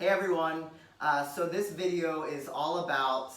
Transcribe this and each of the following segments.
Hey everyone, so this video is all about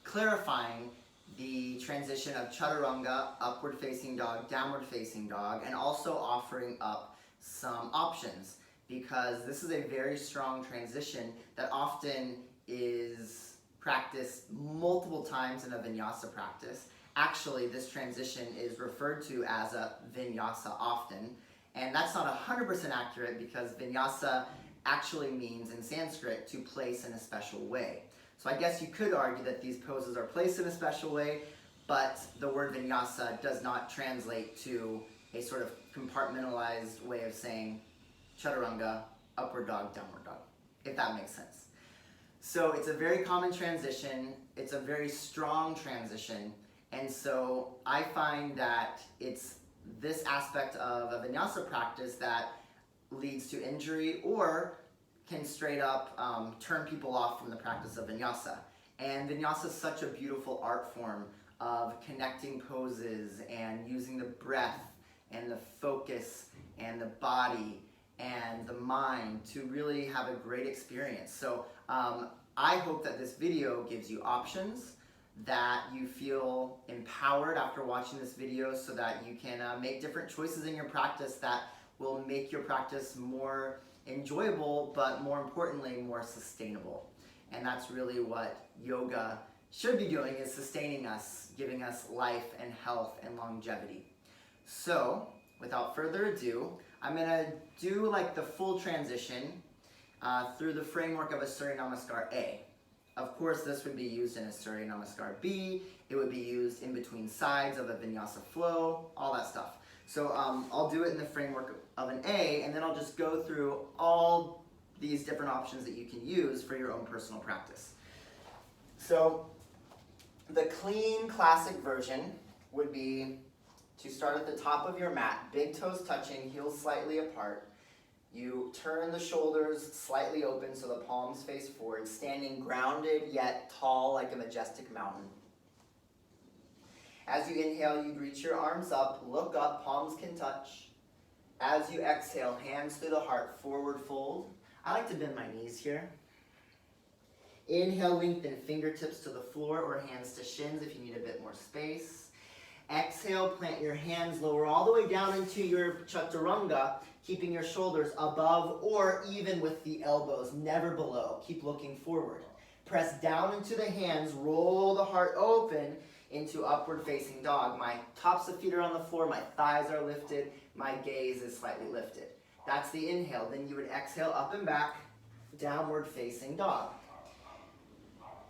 clarifying the transition of Chaturanga, upward facing dog, downward facing dog, and also offering up some options because this is a very strong transition that often is practiced multiple times in a Vinyasa practice. Actually, this transition is referred to as a Vinyasa often, and that's not 100% accurate because Vinyasa actually means in Sanskrit to place in a special way. So I guess you could argue that these poses are placed in a special way, but the word Vinyasa does not translate to a sort of compartmentalized way of saying Chaturanga, upward dog, downward dog, if that makes sense. So it's a very common transition, it's a very strong transition, and so I find that it's this aspect of a Vinyasa practice that leads to injury or can straight up turn people off from the practice of Vinyasa. And Vinyasa is such a beautiful art form of connecting poses and using the breath and the focus and the body and the mind to really have a great experience. So I hope that this video gives you options, that you feel empowered after watching this video so that you can make different choices in your practice that will make your practice more enjoyable, but more importantly, more sustainable. And that's really what yoga should be doing, is sustaining us, giving us life and health and longevity. So, without further ado, I'm gonna do like the full transition through the framework of a Surya Namaskar A. Of course, this would be used in a Surya Namaskar B. It would be used in between sides of a Vinyasa flow, all that stuff. So I'll do it in the framework of an A, and then I'll just go through all these different options that you can use for your own personal practice. So the clean classic version would be to start at the top of your mat, big toes touching, heels slightly apart. You turn the shoulders slightly open so the palms face forward, standing grounded yet tall like a majestic mountain. As you inhale, you reach your arms up, look up, palms can touch. As you exhale, hands through the heart, forward fold. I like to bend my knees here. Inhale, lengthen fingertips to the floor or hands to shins if you need a bit more space. Exhale, plant your hands, lower all the way down into your Chaturanga, keeping your shoulders above or even with the elbows, never below. Keep looking forward. Press down into the hands, roll the heart open into upward facing dog. My tops of feet are on the floor, my thighs are lifted, my gaze is slightly lifted. That's the inhale. Then you would exhale up and back, downward facing dog.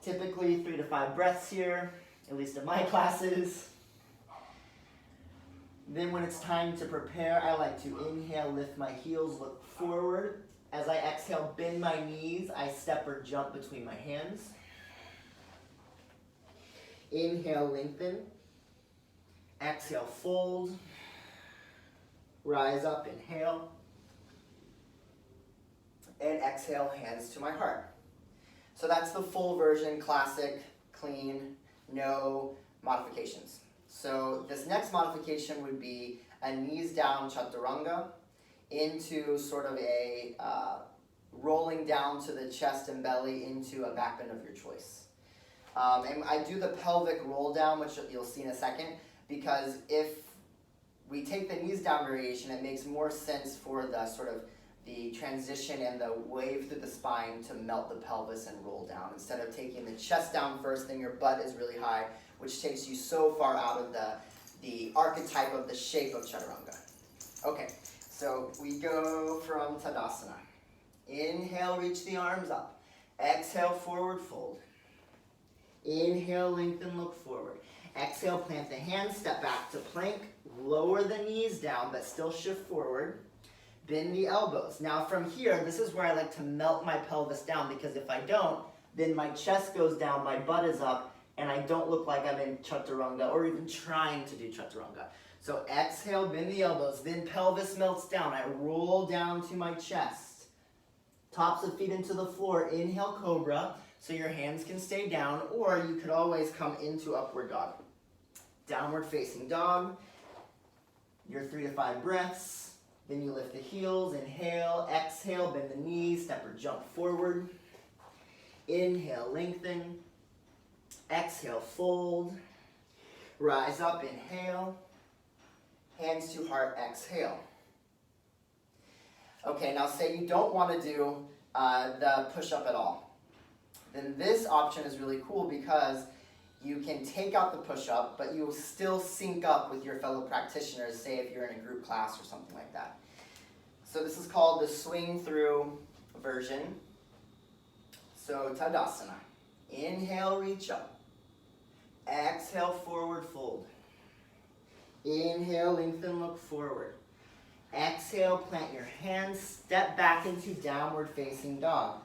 Typically 3 to 5 breaths here, at least in my classes. Then when it's time to prepare, I like to inhale, lift my heels, look forward. As I exhale, bend my knees, I step or jump between my hands. Inhale, lengthen. Exhale, fold. Rise up, inhale. And exhale, hands to my heart. So that's the full version, classic, clean, no modifications. So this next modification would be a knees down Chaturanga into sort of a rolling down to the chest and belly into a back bend of your choice. And I do the pelvic roll down, which you'll see in a second, because if we take the knees down variation, it makes more sense for the sort of the transition and the wave through the spine to melt the pelvis and roll down. Instead of taking the chest down first, then your butt is really high, which takes you so far out of the archetype of the shape of Chaturanga. Okay, so we go from Tadasana. Inhale, reach the arms up. Exhale, forward fold. Inhale, lengthen, look forward. Exhale, plant the hands, step back to plank, lower the knees down, but still shift forward. Bend the elbows. Now from here, this is where I like to melt my pelvis down, because if I don't, then my chest goes down, my butt is up, and I don't look like I'm in Chaturanga or even trying to do Chaturanga. So exhale, bend the elbows, then pelvis melts down. I roll down to my chest. Tops of feet into the floor. Inhale, cobra. So your hands can stay down, or you could always come into upward dog. Downward facing dog, your 3 to 5 breaths. Then you lift the heels, inhale, exhale, bend the knees, step or jump forward. Inhale, lengthen. Exhale, fold. Rise up, inhale. Hands to heart, exhale. Okay, now say you don't want to do the push-up at all. Then this option is really cool because you can take out the push-up, but you will still sync up with your fellow practitioners, say if you're in a group class or something like that. So this is called the swing through version. So Tadasana. Inhale, reach up. Exhale, forward fold. Inhale, lengthen, look forward. Exhale, plant your hands, step back into downward facing dog.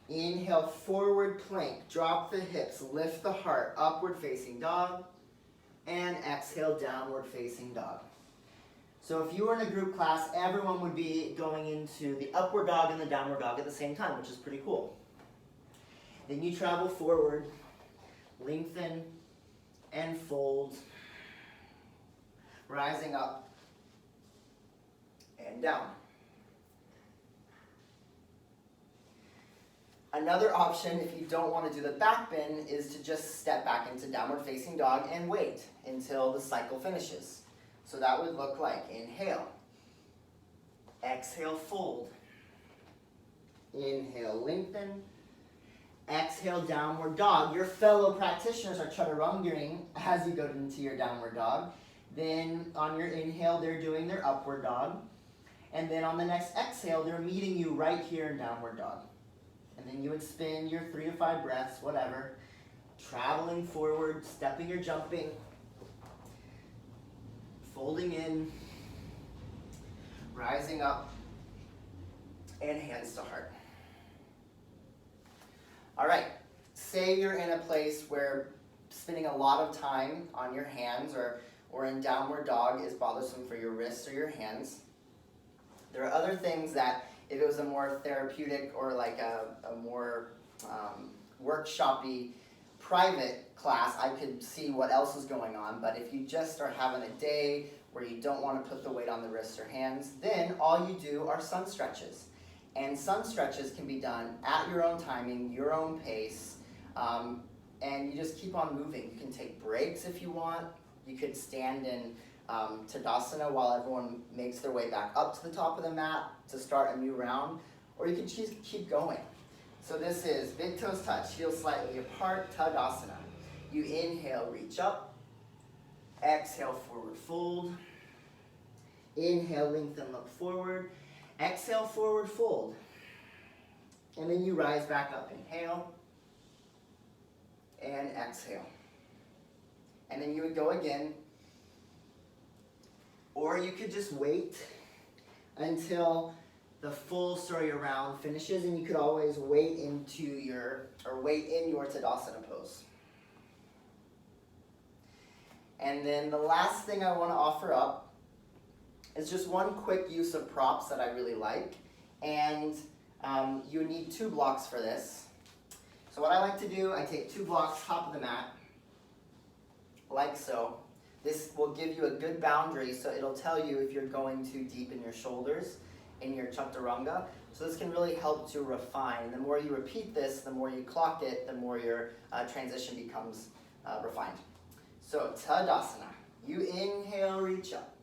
Inhale, forward plank, drop the hips, lift the heart, upward facing dog. And exhale, downward facing dog. So if you were in a group class, everyone would be going into the upward dog and the downward dog at the same time, which is pretty cool. Then you travel forward, lengthen, and fold. Rising up and down. Another option, if you don't want to do the back bend, is to just step back into downward facing dog and wait until the cycle finishes. So that would look like inhale, exhale, fold, inhale, lengthen, exhale, downward dog. Your fellow practitioners are chaturangaing as you go into your downward dog. Then on your inhale, they're doing their upward dog. And then on the next exhale, they're meeting you right here in downward dog. And then you would spin your 3 to 5 breaths, whatever, traveling forward, stepping or jumping, folding in, rising up, and hands to heart. All right, say you're in a place where spending a lot of time on your hands or in downward dog is bothersome for your wrists or your hands. There are other things that, if it was a more therapeutic or like a more workshop-y private class, I could see what else is going on. But if you just are having a day where you don't want to put the weight on the wrists or hands, then all you do are sun stretches. And sun stretches can be done at your own timing, your own pace, and you just keep on moving. You can take breaks if you want. You could stand in Tadasana while everyone makes their way back up to the top of the mat to start a new round, or you can just keep going. So this is big toes touch, heels slightly apart, Tadasana. You inhale, reach up. Exhale, forward fold. Inhale, lengthen, look forward. Exhale, forward fold. And then you rise back up. Inhale. And exhale. And then you would go again. Or you could just wait until the full story around finishes, and you could always wait in your Tadasana pose. And then the last thing I want to offer up is just one quick use of props that I really like. And you need 2 blocks for this. So what I like to do, I take 2 blocks, top of the mat, like so. This will give you a good boundary, so it'll tell you if you're going too deep in your shoulders in your Chaturanga. So this can really help to refine. And the more you repeat this, the more you clock it, the more your transition becomes refined. So Tadasana. You inhale, reach up.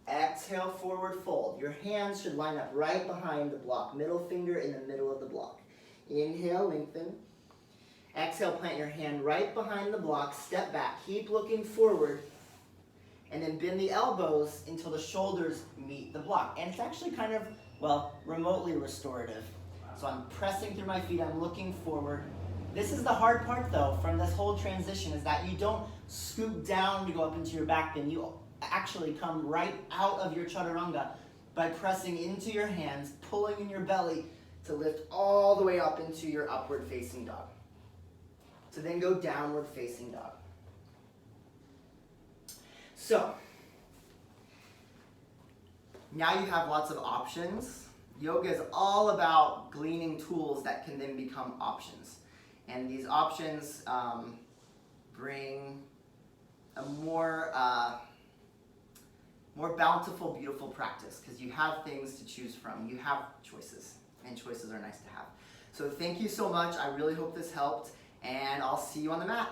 Exhale, forward fold. Your hands should line up right behind the block. Middle finger in the middle of the block. Inhale, lengthen. Exhale, plant your hand right behind the block. Step back. Keep looking forward. And then bend the elbows until the shoulders meet the block. And it's actually kind of, well, remotely restorative. So I'm pressing through my feet. I'm looking forward. This is the hard part, though, from this whole transition, is that you don't scoop down to go up into your back bend. You actually come right out of your Chaturanga by pressing into your hands, pulling in your belly to lift all the way up into your upward facing dog. So then go downward facing dog. So, now you have lots of options. Yoga is all about gleaning tools that can then become options. And these options bring a more more bountiful, beautiful practice, because you have things to choose from. You have choices, and choices are nice to have. So thank you so much. I really hope this helped, and I'll see you on the mat.